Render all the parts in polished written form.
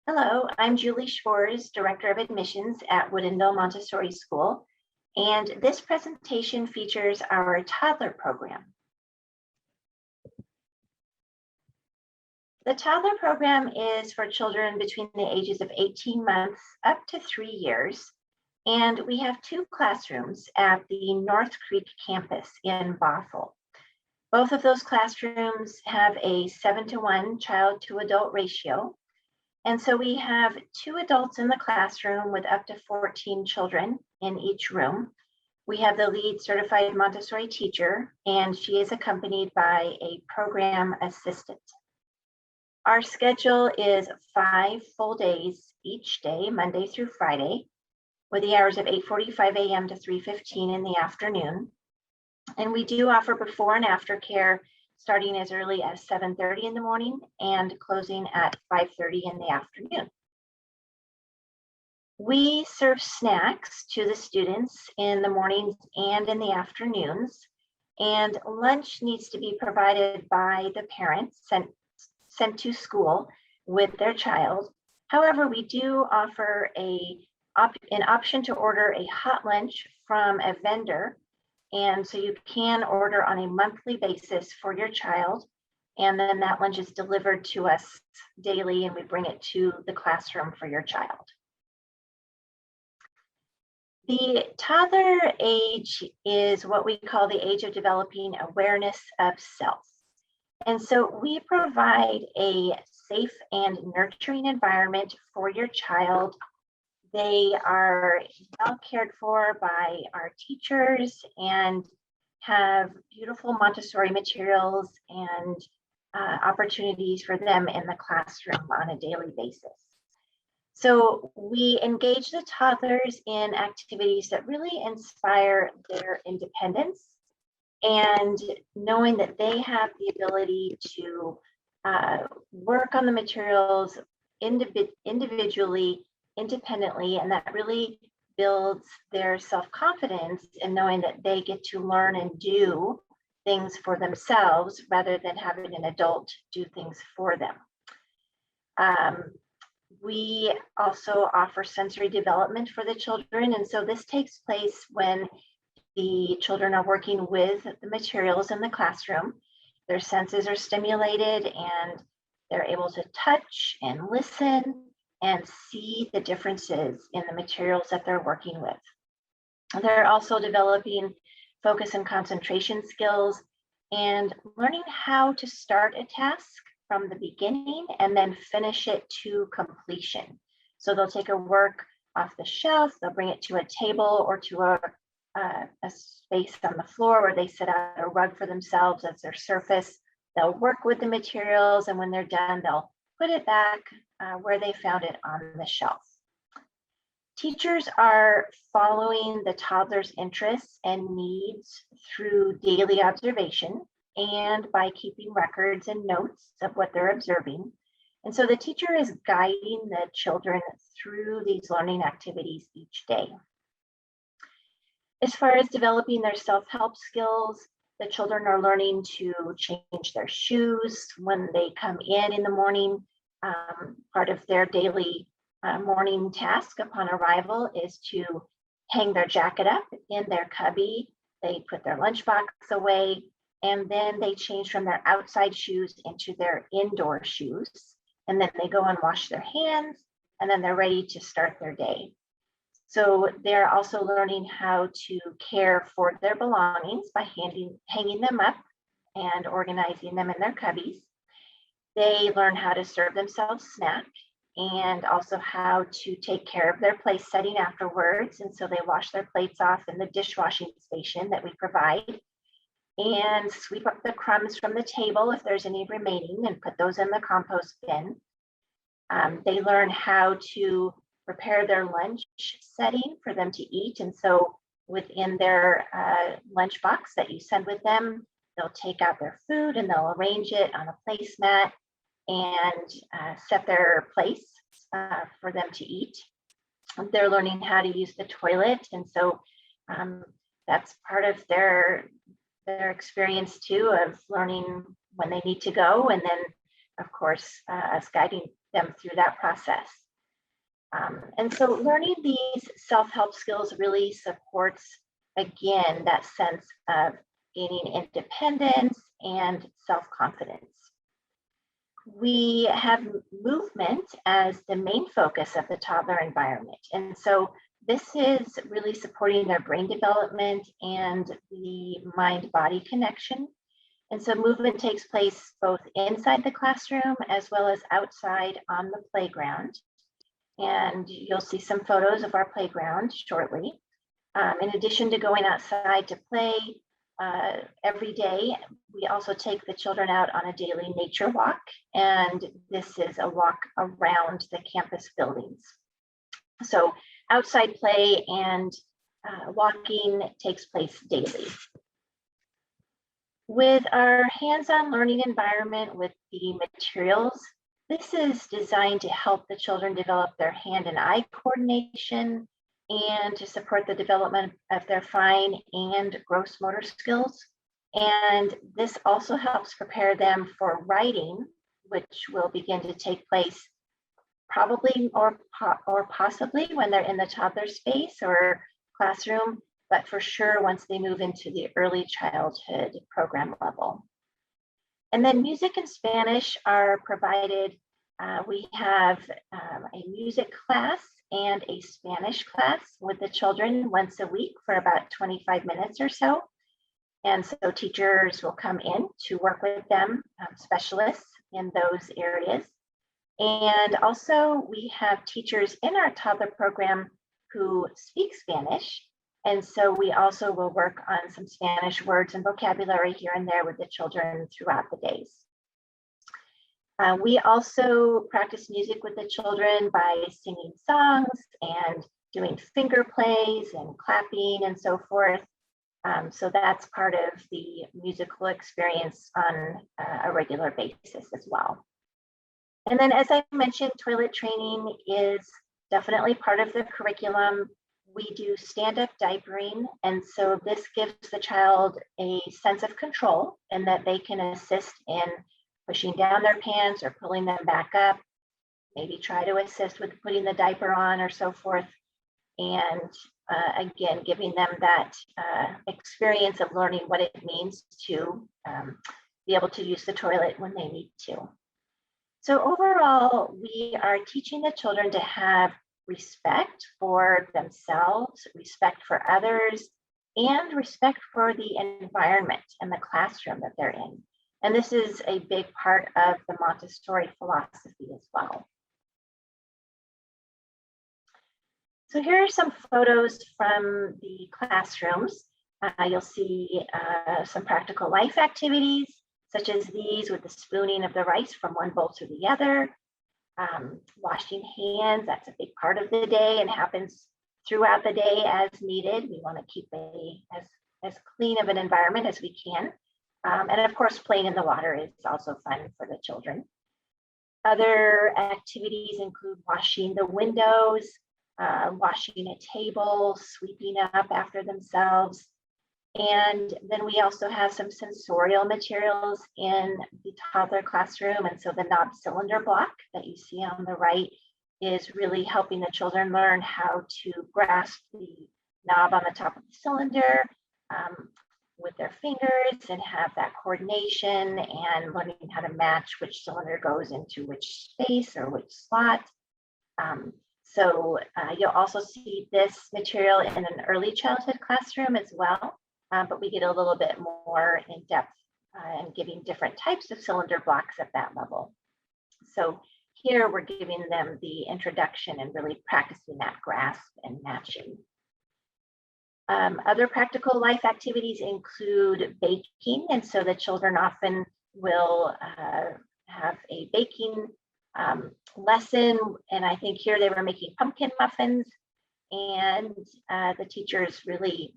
Hello, I'm Julie Schwarz, Director of Admissions at Woodinville Montessori School, and this presentation features our toddler program. The toddler program is for children between the ages of 18 months up to 3 years, and we have 2 classrooms at the North Creek campus in Bothell. Both of those classrooms have a 7-to-1 child to adult ratio. And so we have 2 adults in the classroom with up to 14 children in each room. We have the lead certified Montessori teacher, and she is accompanied by a program assistant. Our schedule is 5 full days each day, Monday through Friday, with the hours of 8:45 a.m. to 3:15 in the afternoon. And we do offer before and after care starting as early as 7:30 in the morning and closing at 5:30 in the afternoon. We serve snacks to the students in the mornings and in the afternoons, and lunch needs to be provided by the parents sent to school with their child. However, we do offer an option to order a hot lunch from a vendor. And so you can order on a monthly basis for your child, and then that lunch is delivered to us daily and we bring it to the classroom for your child. The toddler age is what we call the age of developing awareness of self. And so we provide a safe and nurturing environment for your child. They are well cared for by our teachers and have beautiful Montessori materials and opportunities for them in the classroom on a daily basis. So we engage the toddlers in activities that really inspire their independence, and knowing that they have the ability to work on the materials individually, independently, and that really builds their self-confidence in knowing that they get to learn and do things for themselves rather than having an adult do things for them. We also offer sensory development for the children, and so this takes place when the children are working with the materials in the classroom. Their senses are stimulated and they're able to touch and listen and see the differences in the materials that they're working with. They're also developing focus and concentration skills and learning how to start a task from the beginning and then finish it to completion. So they'll take a work off the shelf, they'll bring it to a table or to a space on the floor where they set out a rug for themselves as their surface. They'll work with the materials, and when they're done, they'll put it back where they found it on the shelf. Teachers are following the toddler's interests and needs through daily observation and by keeping records and notes of what they're observing. And so the teacher is guiding the children through these learning activities each day. As far as developing their self-help skills, the children are learning to change their shoes when they come in the morning. Part of their daily morning task upon arrival is to hang their jacket up in their cubby. They put their lunchbox away, and then they change from their outside shoes into their indoor shoes. And then they go and wash their hands, and then they're ready to start their day. So they're also learning how to care for their belongings by hanging them up and organizing them in their cubbies. They learn how to serve themselves snack and also how to take care of their place setting afterwards. And so they wash their plates off in the dishwashing station that we provide and sweep up the crumbs from the table if there's any remaining and put those in the compost bin. They learn how to prepare their lunch setting for them to eat. And so within their lunch box that you send with them, they'll take out their food and they'll arrange it on a placemat and set their place for them to eat. They're learning how to use the toilet. And so that's part of their experience too, of learning when they need to go. And then of course, us guiding them through that process. And so learning these self-help skills really supports, again, that sense of gaining independence and self-confidence. We have movement as the main focus of the toddler environment. And so this is really supporting their brain development and the mind-body connection. And so movement takes place both inside the classroom as well as outside on the playground. And you'll see some photos of our playground shortly. In addition to going outside to play every day, we also take the children out on a daily nature walk. And this is a walk around the campus buildings. So outside play and walking takes place daily. With our hands-on learning environment with the materials, this is designed to help the children develop their hand and eye coordination and to support the development of their fine and gross motor skills. And this also helps prepare them for writing, which will begin to take place probably or possibly when they're in the toddler space or classroom, but for sure once they move into the early childhood program level. And then music and Spanish are provided. We have a music class and a Spanish class with the children once a week for about 25 minutes or so. And so teachers will come in to work with them, specialists in those areas. And also we have teachers in our toddler program who speak Spanish. And so we also will work on some Spanish words and vocabulary here and there with the children throughout the days. We also practice music with the children by singing songs and doing finger plays and clapping and so forth. So that's part of the musical experience on a regular basis as well. And then, as I mentioned, toilet training is definitely part of the curriculum. We do stand-up diapering, and so this gives the child a sense of control and that they can assist in pushing down their pants or pulling them back up, maybe try to assist with putting the diaper on or so forth. And again, giving them that experience of learning what it means to be able to use the toilet when they need to. So overall, we are teaching the children to have respect for themselves, respect for others, and respect for the environment and the classroom that they're in. And this is a big part of the Montessori philosophy as well. So here are some photos from the classrooms. You'll see some practical life activities, such as these with the spooning of the rice from one bowl to the other. Washing hands, that's a big part of the day and happens throughout the day as needed. We want to keep as clean of an environment as we can. And of course, playing in the water is also fun for the children. Other activities include washing the windows, washing a table, sweeping up after themselves. And then we also have some sensorial materials in the toddler classroom. And so the knob cylinder block that you see on the right is really helping the children learn how to grasp the knob on the top of the cylinder with their fingers and have that coordination and learning how to match which cylinder goes into which space or which slot. So you'll also see this material in an early childhood classroom as well. But we get a little bit more in depth and giving different types of cylinder blocks at that level. So here we're giving them the introduction and really practicing that grasp and matching. Other practical life activities include baking. And so the children often will have a baking lesson. And I think here they were making pumpkin muffins. And the teachers really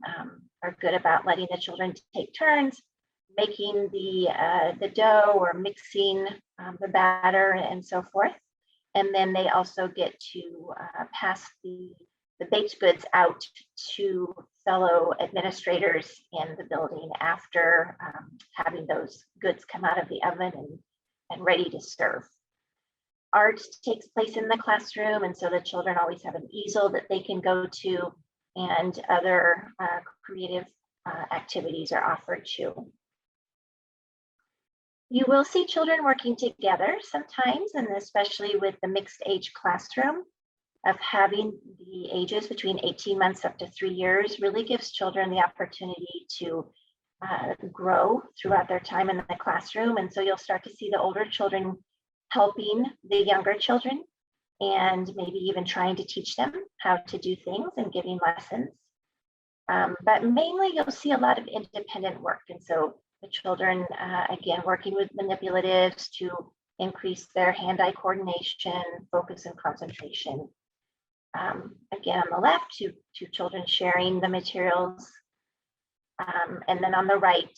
are good about letting the children take turns making the dough or mixing the batter and so forth. And then they also get to pass the baked goods out to fellow administrators in the building after having those goods come out of the oven and ready to serve. art takes place in the classroom, and so the children always have an easel that they can go to, and other creative activities are offered too. You will see children working together sometimes, and especially with the mixed age classroom, of having the ages between 18 months up to 3 years really gives children the opportunity to grow throughout their time in the classroom. And so you'll start to see the older children helping the younger children and maybe even trying to teach them how to do things and giving lessons. But mainly you'll see a lot of independent work. And so the children, again, working with manipulatives to increase their hand-eye coordination, focus, and concentration. Again, on the left, two children sharing the materials. And then on the right,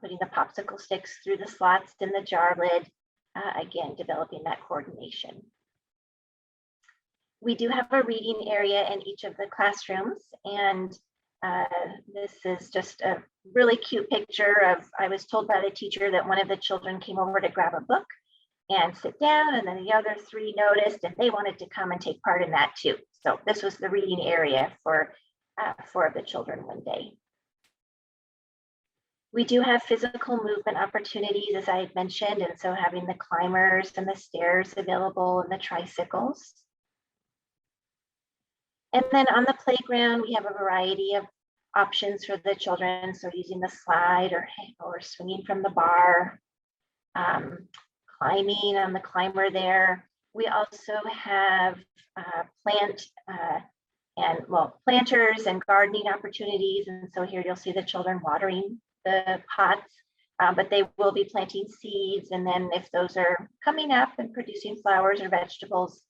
putting the popsicle sticks through the slots in the jar lid, again, developing that coordination. We do have a reading area in each of the classrooms, and this is just a really cute picture of, I was told by the teacher that one of the children came over to grab a book and sit down, and then the other 3 noticed and they wanted to come and take part in that too. So this was the reading area for 4 of the children one day. We do have physical movement opportunities, as I had mentioned, and so having the climbers and the stairs available and the tricycles. And then on the playground, we have a variety of options for the children. So using the slide or swinging from the bar, climbing on the climber there. We also have planters and gardening opportunities. And so here you'll see the children watering the pots, but they will be planting seeds. And then if those are coming up and producing flowers or vegetables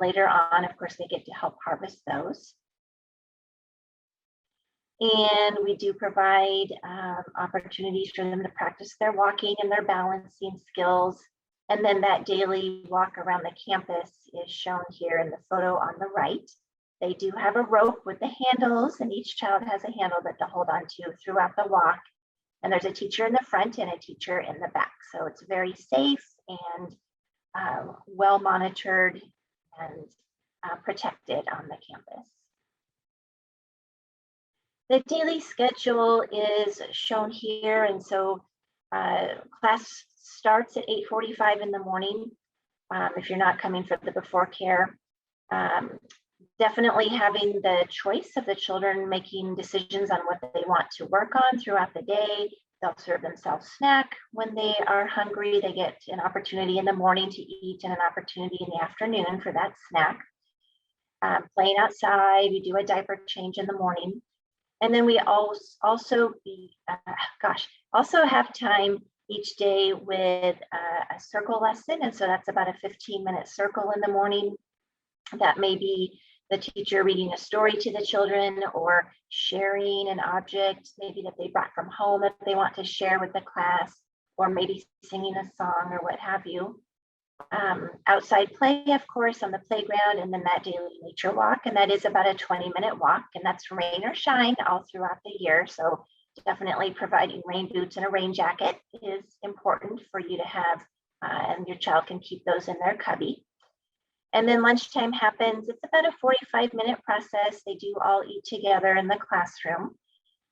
later on, of course, they get to help harvest those. And we do provide opportunities for them to practice their walking and their balancing skills. And then that daily walk around the campus is shown here in the photo on the right. They do have a rope with the handles, and each child has a handle that they'll hold on to throughout the walk. And there's a teacher in the front and a teacher in the back. So it's very safe and well monitored and protected on the campus. The daily schedule is shown here, and so class starts at 8:45 in the morning. If you're not coming for the before care, definitely having the choice of the children making decisions on what they want to work on throughout the day. They'll serve themselves snack when they are hungry. They get an opportunity in the morning to eat and an opportunity in the afternoon for that snack. Playing outside, we do a diaper change in the morning. And then we also have time each day with a circle lesson. And so that's about a 15-minute circle in the morning. That may be the teacher reading a story to the children or sharing an object maybe that they brought from home that they want to share with the class, or maybe singing a song or what have you. Outside play, of course, on the playground, and then that daily nature walk, and that is about a 20-minute walk, and that's rain or shine all throughout the year. So definitely providing rain boots and a rain jacket is important for you to have, and your child can keep those in their cubby. And then lunchtime happens. It's about a 45-minute process. They do all eat together in the classroom,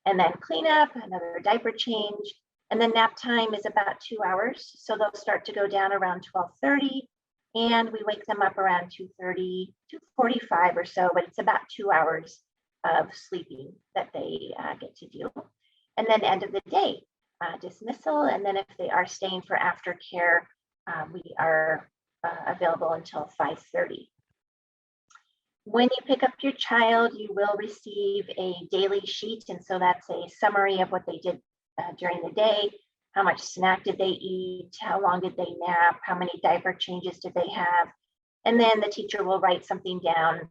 and then clean up, another diaper change. And then nap time is about 2 hours. So they'll start to go down around 12:30, and we wake them up around 2:30, 2:45 or so, but it's about 2 hours of sleeping that they get to do. And then end of the day, dismissal. And then if they are staying for aftercare, we are available until 5:30. When you pick up your child, you will receive a daily sheet. And so that's a summary of what they did during the day. How much snack did they eat? How long did they nap? How many diaper changes did they have? And then the teacher will write something down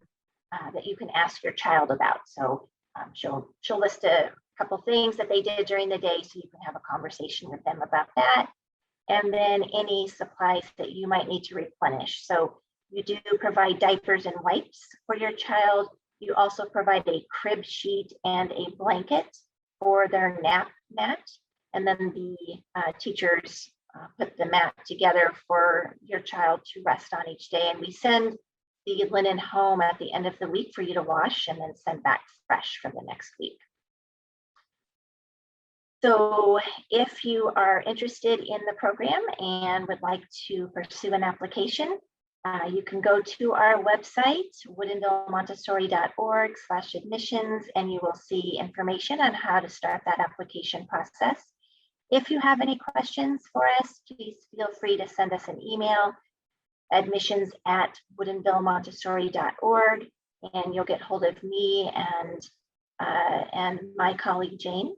that you can ask your child about. So she'll list a couple things that they did during the day, so you can have a conversation with them about that. And then any supplies that you might need to replenish. So you do provide diapers and wipes for your child. You also provide a crib sheet and a blanket for their nap mat. And then the teachers put the mat together for your child to rest on each day. And we send the linen home at the end of the week for you to wash and then send back fresh for the next week. So if you are interested in the program and would like to pursue an application, you can go to our website, woodinvillemontessori.org/admissions, and you will see information on how to start that application process. If you have any questions for us, please feel free to send us an email, admissions@woodinvillemontessori.org, and you'll get hold of me and my colleague Jane.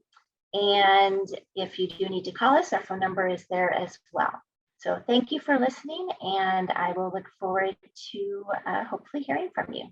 And if you do need to call us, our phone number is there as well. So thank you for listening, and I will look forward to hopefully hearing from you.